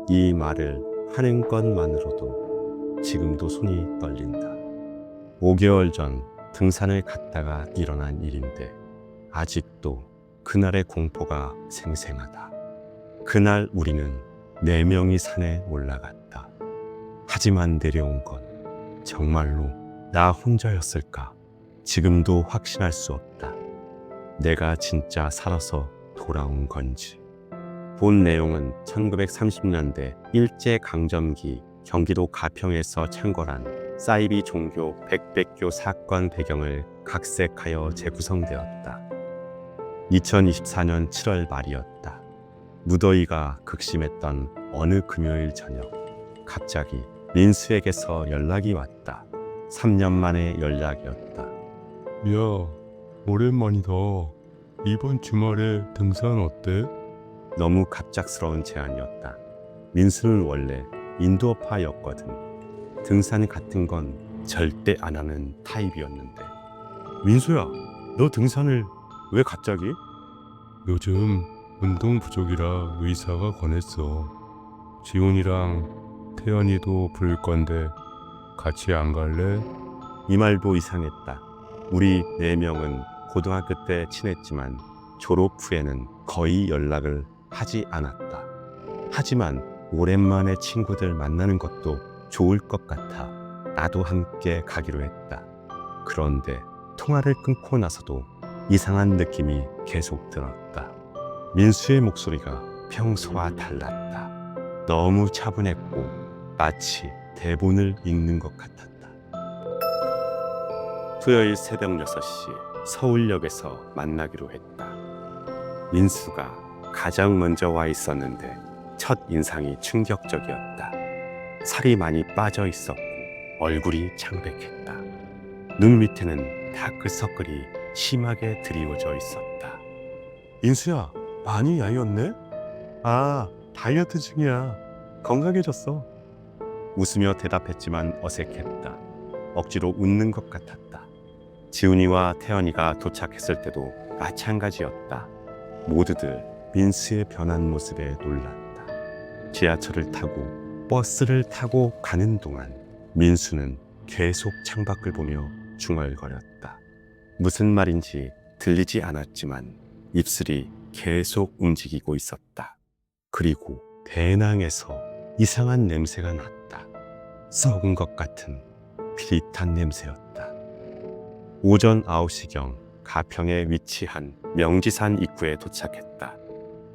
이 말을 하는 것만으로도 지금도 손이 떨린다. 5개월 전 등산을 갔다가 일어난 일인데 아직도 그날의 공포가 생생하다. 그날 우리는 4명이 산에 올라갔다. 하지만 내려온 건 정말로 나 혼자였을까? 지금도 확신할 수 없다. 내가 진짜 살아서 돌아온 건지. 본 내용은 1930년대 일제강점기 경기도 가평에서 창궐한 사이비 종교 백백교 사건 배경을 각색하여 재구성되었다. 2024년 7월 말이었다. 무더위가 극심했던 어느 금요일 저녁, 갑자기 민수에게서 연락이 왔다. 3년 만의 연락이었다. 야, 오랜만이다. 이번 주말에 등산 어때? 너무 갑작스러운 제안이었다. 민수는 원래 인도어파였거든. 등산 같은 건 절대 안 하는 타입이었는데. 민수야, 너 등산을 왜 갑자기? 요즘 운동 부족이라 의사가 권했어. 지훈이랑 태연이도 부를 건데 같이 안 갈래? 이 말도 이상했다. 우리 4명은 고등학교 때 친했지만 졸업 후에는 거의 연락을 하지 않았다. 하지만 오랜만에 친구들 만나는 것도 좋을 것 같아 나도 함께 가기로 했다. 그런데 통화를 끊고 나서도 이상한 느낌이 계속 들었다. 민수의 목소리가 평소와 달랐다. 너무 차분했고 마치 대본을 읽는 것 같았다. 토요일 새벽 6시 서울역에서 만나기로 했다. 민수가 가장 먼저 와 있었는데 첫 인상이 충격적이었다. 살이 많이 빠져 있었고 얼굴이 창백했다. 눈 밑에는 다크서클이 심하게 드리워져 있었다. 민수야, 많이 야위었네? 아, 다이어트 중이야. 건강해졌어. 웃으며 대답했지만 어색했다. 억지로 웃는 것 같았다. 지훈이와 태연이가 도착했을 때도 마찬가지였다. 모두들 민수의 변한 모습에 놀랐다. 지하철을 타고 버스를 타고 가는 동안 민수는 계속 창밖을 보며 중얼거렸다. 무슨 말인지 들리지 않았지만 입술이 계속 움직이고 있었다. 그리고 배낭에서 이상한 냄새가 났다. 썩은 것 같은 비릿한 냄새였다. 오전 9시경 가평에 위치한 명지산 입구에 도착했다.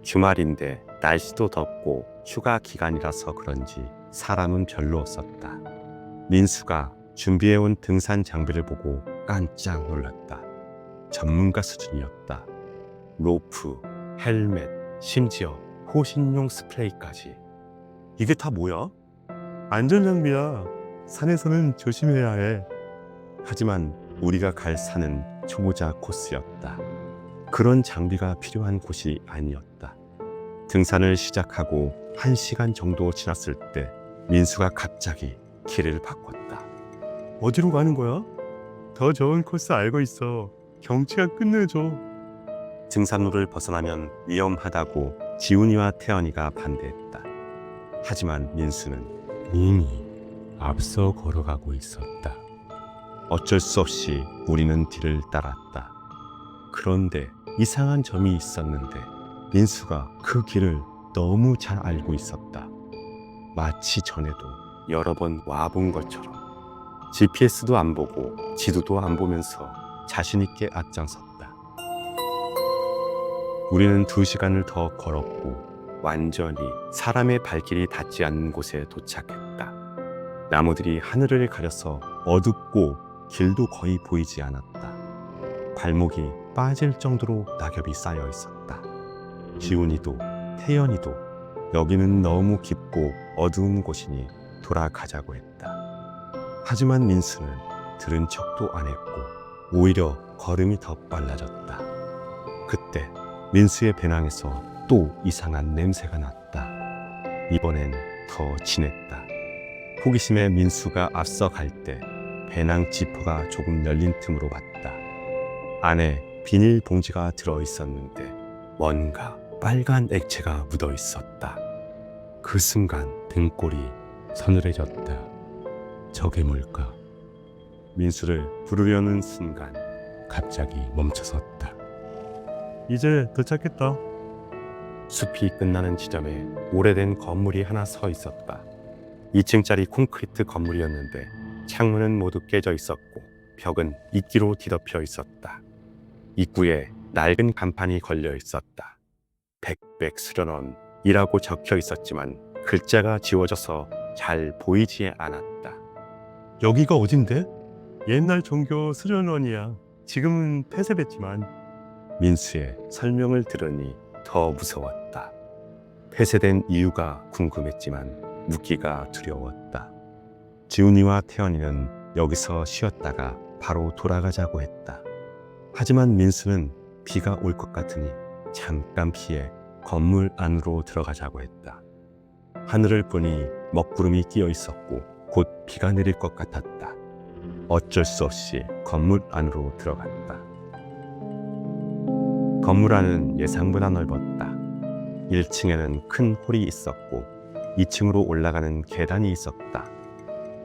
주말인데 날씨도 덥고 휴가 기간이라서 그런지 사람은 별로 없었다. 민수가 준비해온 등산 장비를 보고 깜짝 놀랐다. 전문가 수준이었다. 로프, 헬멧, 심지어 호신용 스프레이까지. 이게 다 뭐야? 안전장비야. 산에서는 조심해야 해. 하지만 우리가 갈 산은 초보자 코스였다. 그런 장비가 필요한 곳이 아니었다. 등산을 시작하고 1시간 정도 지났을 때 민수가 갑자기 길을 바꿨다. 어디로 가는 거야? 더 좋은 코스 알고 있어. 경치가 끝내줘. 등산로를 벗어나면 위험하다고 지훈이와 태연이가 반대했다. 하지만 민수는 이미 앞서 걸어가고 있었다. 어쩔 수 없이 우리는 뒤를 따랐다. 그런데 이상한 점이 있었는데 민수가 그 길을 너무 잘 알고 있었다. 마치 전에도 여러 번 와본 것처럼. GPS도 안 보고 지도도 안 보면서 자신 있게 앞장섰다. 우리는 2시간을 더 걸었고 완전히 사람의 발길이 닿지 않는 곳에 도착했다. 나무들이 하늘을 가려서 어둡고 길도 거의 보이지 않았다. 발목이 빠질 정도로 낙엽이 쌓여 있었다. 지훈이도 태연이도 여기는 너무 깊고 어두운 곳이니 돌아가자고 했다. 하지만 민수는 들은 척도 안 했고 오히려 걸음이 더 빨라졌다. 그때 민수의 배낭에서 또 이상한 냄새가 났다. 이번엔 더 진했다. 호기심에 민수가 앞서 갈 때 배낭 지퍼가 조금 열린 틈으로 봤다. 안에 비닐 봉지가 들어있었는데 뭔가 빨간 액체가 묻어 있었다. 그 순간 등골이 서늘해졌다. 저게 뭘까? 민수를 부르려는 순간 갑자기 멈춰섰다. 이제 도착했다. 숲이 끝나는 지점에 오래된 건물이 하나 서 있었다. 2층짜리 콘크리트 건물이었는데 창문은 모두 깨져 있었고 벽은 이끼로 뒤덮여 있었다. 입구에 낡은 간판이 걸려 있었다. 백백 수련원이라고 적혀 있었지만 글자가 지워져서 잘 보이지 않았다. 여기가 어딘데? 옛날 종교 수련원이야. 지금은 폐쇄됐지만. 민수의 설명을 들으니 더 무서웠다. 폐쇄된 이유가 궁금했지만 묻기가 두려웠다. 지훈이와 태연이는 여기서 쉬었다가 바로 돌아가자고 했다. 하지만 민수는 비가 올 것 같으니 잠깐 피해 건물 안으로 들어가자고 했다. 하늘을 보니 먹구름이 끼어 있었고 곧 비가 내릴 것 같았다. 어쩔 수 없이 건물 안으로 들어갔다. 건물 안은 예상보다 넓었다. 1층에는 큰 홀이 있었고 2층으로 올라가는 계단이 있었다.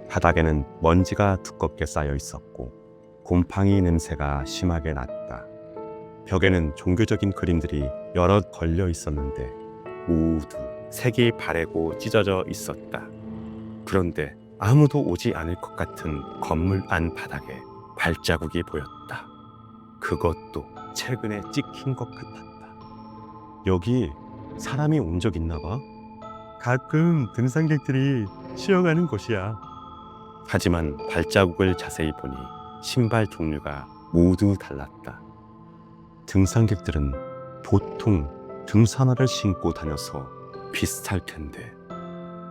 바닥에는 먼지가 두껍게 쌓여 있었고 곰팡이 냄새가 심하게 났다. 벽에는 종교적인 그림들이 여럿 걸려 있었는데 모두 색이 바래고 찢어져 있었다. 그런데 아무도 오지 않을 것 같은 건물 안 바닥에 발자국이 보였다. 그것도 최근에 찍힌 것 같았다. 여기 사람이 온 적 있나 봐. 가끔 등산객들이 쉬어가는 곳이야. 하지만 발자국을 자세히 보니 신발 종류가 모두 달랐다. 등산객들은 보통 등산화를 신고 다녀서 비슷할 텐데,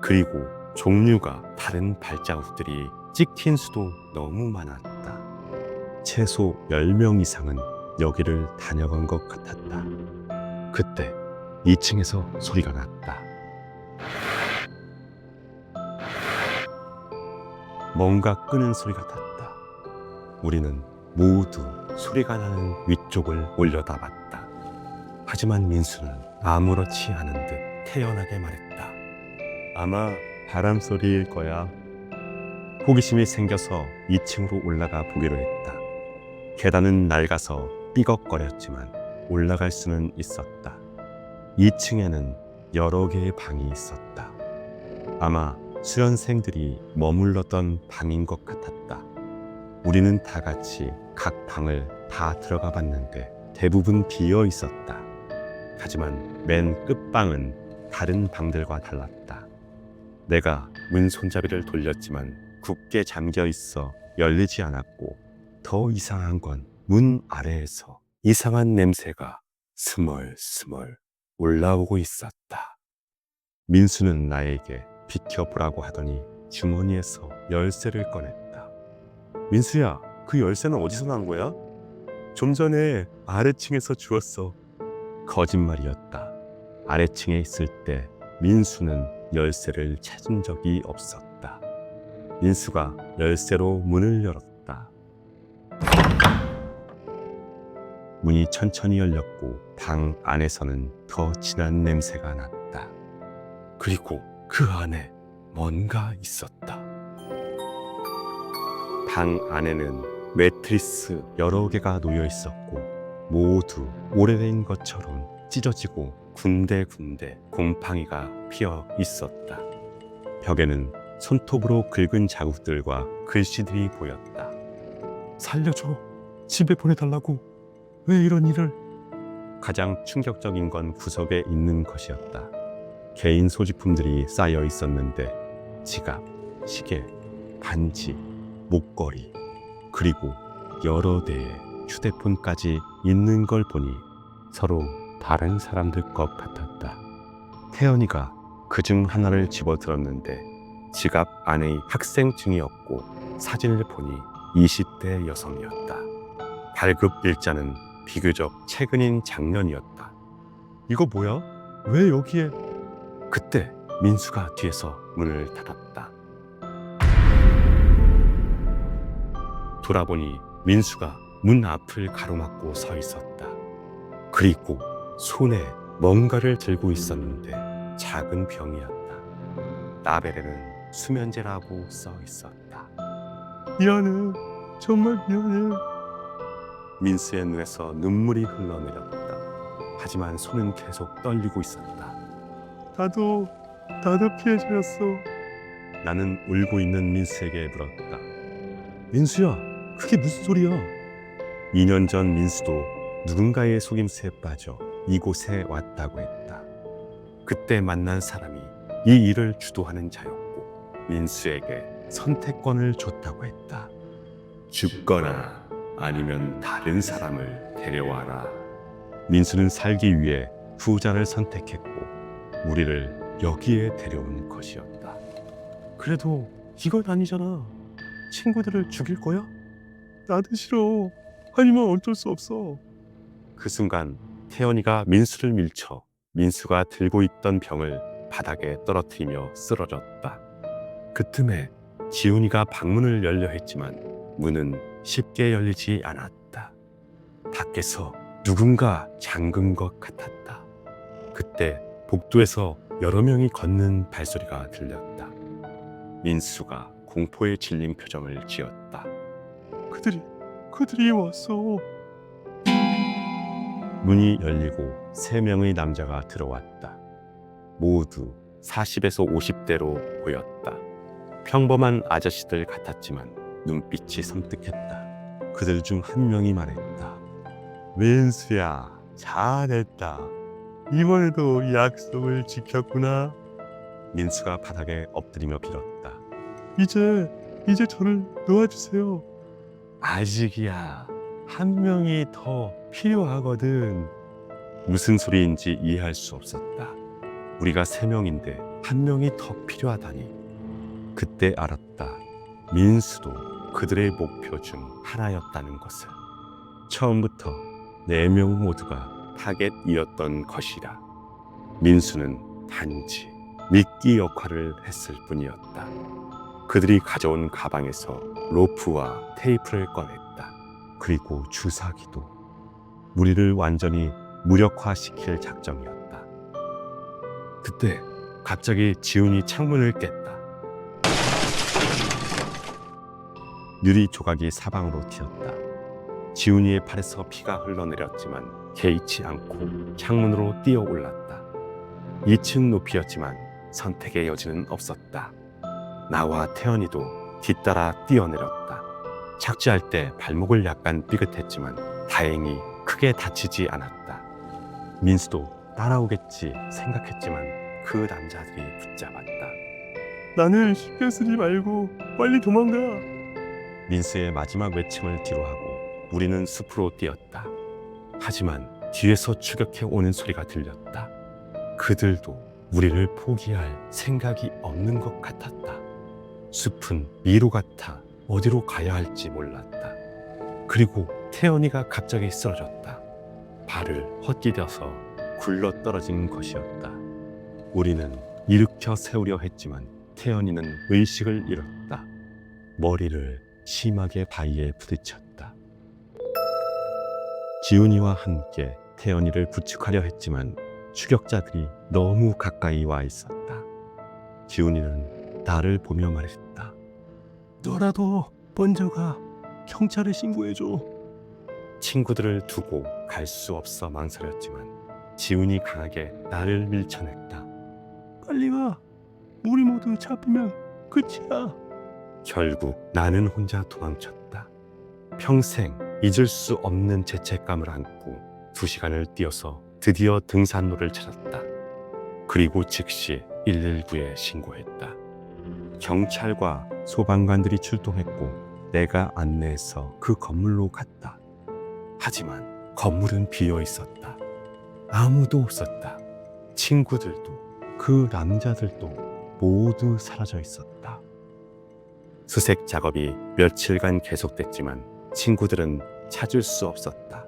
그리고 종류가 다른 발자국들이 찍힌 수도 너무 많았다. 최소 10명 이상은 여기를 다녀간 것 같았다. 그때 2층에서 소리가 났다. 뭔가 끄는 소리 같았다. 우리는 모두 소리가 나는 위쪽을 올려다봤다. 하지만 민수는 아무렇지 않은 듯 태연하게 말했다. 아마 바람 소리일 거야. 호기심이 생겨서 2층으로 올라가 보기로 했다. 계단은 낡아서 삐걱거렸지만 올라갈 수는 있었다. 2층에는 여러 개의 방이 있었다. 아마 수련생들이 머물렀던 방인 것 같았다. 우리는 다 같이 각 방을 다 들어가 봤는데 대부분 비어 있었다. 하지만 맨 끝방은 다른 방들과 달랐다. 내가 문 손잡이를 돌렸지만 굳게 잠겨 있어 열리지 않았고, 더 이상한 건 문 아래에서 이상한 냄새가 스멀스멀 올라오고 있었다. 민수는 나에게 비켜보라고 하더니 주머니에서 열쇠를 꺼냈다. 민수야, 그 열쇠는 어디서 난 거야? 좀 전에 아래층에서 주웠어. 거짓말이었다. 아래층에 있을 때 민수는 열쇠를 찾은 적이 없었다. 민수가 열쇠로 문을 열었다. 문이 천천히 열렸고 방 안에서는 더 진한 냄새가 났다. 그리고 그 안에 뭔가 있었다. 방 안에는 매트리스 여러 개가 놓여 있었고 모두 오래된 것처럼 찢어지고 군데군데 곰팡이가 피어 있었다. 벽에는 손톱으로 긁은 자국들과 글씨들이 보였다. 살려줘. 집에 보내달라고. 왜 이런 일을? 가장 충격적인 건 구석에 있는 것이었다. 개인 소지품들이 쌓여 있었는데 지갑, 시계, 반지, 목걸이, 그리고 여러 대의 휴대폰까지 있는 걸 보니 서로 다른 사람들 것 같았다. 태연이가 그중 하나를 집어들었는데 지갑 안의 학생증이었고 사진을 보니 20대 여성이었다. 발급 일자는 비교적 최근인 작년이었다. 이거 뭐야? 왜 여기에? 그때 민수가 뒤에서 문을 닫았다. 돌아보니 민수가 문 앞을 가로막고 서 있었다. 그리고 손에 뭔가를 들고 있었는데 작은 병이었다. 라벨에는 수면제라고 써 있었다. 미안해. 정말 미안해. 민수의 눈에서 눈물이 흘러내렸다. 하지만 손은 계속 떨리고 있었다. 나도 피해자였어. 나는 울고 있는 민수에게 물었다. 민수야, 그게 무슨 소리야? 2년 전 민수도 누군가의 속임수에 빠져 이곳에 왔다고 했다. 그때 만난 사람이 이 일을 주도하는 자였고 민수에게 선택권을 줬다고 했다. 죽거나 아니면 다른 사람을 데려와라. 민수는 살기 위해 후자를 선택했고 우리를 여기에 데려온 것이었다. 그래도 이건 아니잖아. 친구들을 죽일 거야? 나도 싫어. 하지만 어쩔 수 없어. 그 순간 태연이가 민수를 밀쳐 민수가 들고 있던 병을 바닥에 떨어뜨리며 쓰러졌다. 그 틈에 지훈이가 방문을 열려 했지만 문은 쉽게 열리지 않았다. 밖에서 누군가 잠근 것 같았다. 그때 복도에서 여러 명이 걷는 발소리가 들렸다. 민수가 공포에 질린 표정을 지었다. 그들이 왔어. 문이 열리고 3명의 남자가 들어왔다. 모두 40에서 50대로 보였다. 평범한 아저씨들 같았지만 눈빛이 섬뜩했다. 그들 중 한 명이 말했다. 민수야, 잘했다. 이번에도 약속을 지켰구나. 민수가 바닥에 엎드리며 빌었다. 이제 저를 놓아주세요. 아직이야. 한 명이 더 필요하거든. 무슨 소리인지 이해할 수 없었다. 우리가 3명인데 한 명이 더 필요하다니. 그때 알았다. 민수도 그들의 목표 중 하나였다는 것을. 처음부터 4명 모두가 타겟이었던 것이라. 민수는 단지 미끼 역할을 했을 뿐이었다. 그들이 가져온 가방에서 로프와 테이프를 꺼냈다. 그리고 주사기도. 우리를 완전히 무력화시킬 작정이었다. 그때 갑자기 지훈이 창문을 깼다. 유리 조각이 사방으로 튀었다. 지훈이의 팔에서 피가 흘러내렸지만 개의치 않고 창문으로 뛰어 올랐다. 2층 높이였지만 선택의 여지는 없었다. 나와 태연이도 뒤따라 뛰어내렸다. 착지할 때 발목을 약간 삐끗했지만 다행히 크게 다치지 않았다. 민수도 따라오겠지 생각했지만 그 남자들이 붙잡았다. 나는 신경 쓰지 말고 빨리 도망가. 민수의 마지막 외침을 뒤로하고 우리는 숲으로 뛰었다. 하지만 뒤에서 추격해 오는 소리가 들렸다. 그들도 우리를 포기할 생각이 없는 것 같았다. 숲은 미로 같아 어디로 가야 할지 몰랐다. 그리고 태연이가 갑자기 쓰러졌다. 발을 헛디뎌서 굴러 떨어진 것이었다. 우리는 일으켜 세우려 했지만 태연이는 의식을 잃었다. 머리를 심하게 바위에 부딪혔다. 지훈이와 함께 태연이를 부축하려 했지만 추격자들이 너무 가까이 와 있었다. 지훈이는 나를 보며 말했다. 너라도 먼저 가. 경찰에 신고해줘. 친구들을 두고 갈 수 없어 망설였지만 지훈이 강하게 나를 밀쳐냈다. 빨리 가. 우리 모두 잡히면 끝이야. 결국 나는 혼자 도망쳤다. 평생 잊을 수 없는 죄책감을 안고 2시간을 뛰어서 드디어 등산로를 찾았다. 그리고 즉시 119에 신고했다. 경찰과 소방관들이 출동했고 내가 안내해서 그 건물로 갔다. 하지만 건물은 비어 있었다. 아무도 없었다. 친구들도 그 남자들도 모두 사라져 있었다. 수색 작업이 며칠간 계속됐지만 친구들은 찾을 수 없었다.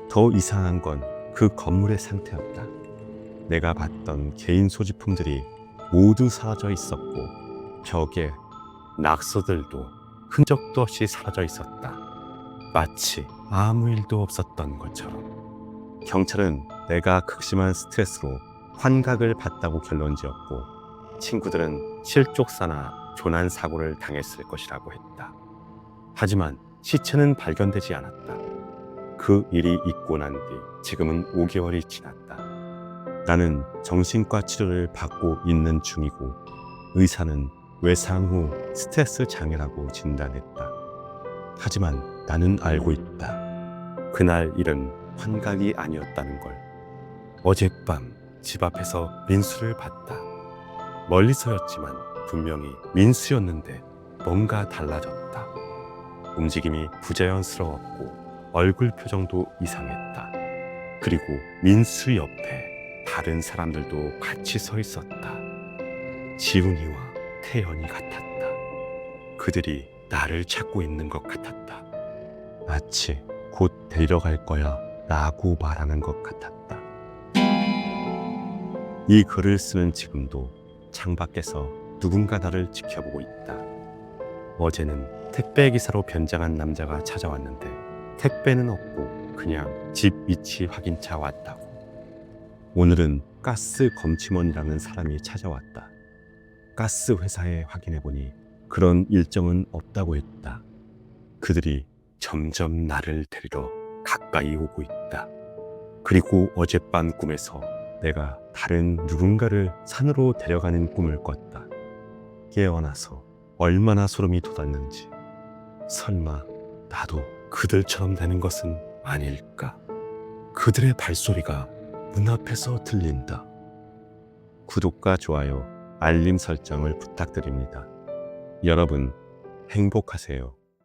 더 이상한 건 그 건물의 상태였다. 내가 봤던 개인 소지품들이 모두 사라져 있었고 벽에 낙서들도 흔적도 없이 사라져 있었다. 마치 아무 일도 없었던 것처럼. 경찰은 내가 극심한 스트레스로 환각을 봤다고 결론지었고 친구들은 실족사나 조난 사고를 당했을 것이라고 했다. 하지만 시체는 발견되지 않았다. 그 일이 있고 난 뒤 지금은 5개월이 지났다. 나는 정신과 치료를 받고 있는 중이고 의사는 외상 후 스트레스 장애라고 진단했다. 하지만 나는 알고 있다. 그날 일은 환각이 아니었다는 걸. 어젯밤 집 앞에서 민수를 봤다. 멀리서였지만 분명히 민수였는데 뭔가 달라졌다. 움직임이 부자연스러웠고 얼굴 표정도 이상했다. 그리고 민수 옆에 다른 사람들도 같이 서 있었다. 지훈이와 태연이 같았다. 그들이 나를 찾고 있는 것 같았다. 마치 곧 데려갈 거야 라고 말하는 것 같았다. 이 글을 쓰는 지금도 창밖에서 누군가 나를 지켜보고 있다. 어제는 택배 기사로 변장한 남자가 찾아왔는데 택배는 없고 그냥 집 위치 확인차 왔다고. 오늘은 가스 검침원이라는 사람이 찾아왔다. 가스 회사에 확인해보니 그런 일정은 없다고 했다. 그들이 점점 나를 데리러 가까이 오고 있다. 그리고 어젯밤 꿈에서 내가 다른 누군가를 산으로 데려가는 꿈을 꿨다. 깨어나서 얼마나 소름이 돋았는지. 설마 나도 그들처럼 되는 것은 아닐까? 그들의 발소리가 문 앞에서 들린다. 구독과 좋아요, 알림 설정을 부탁드립니다. 여러분, 행복하세요.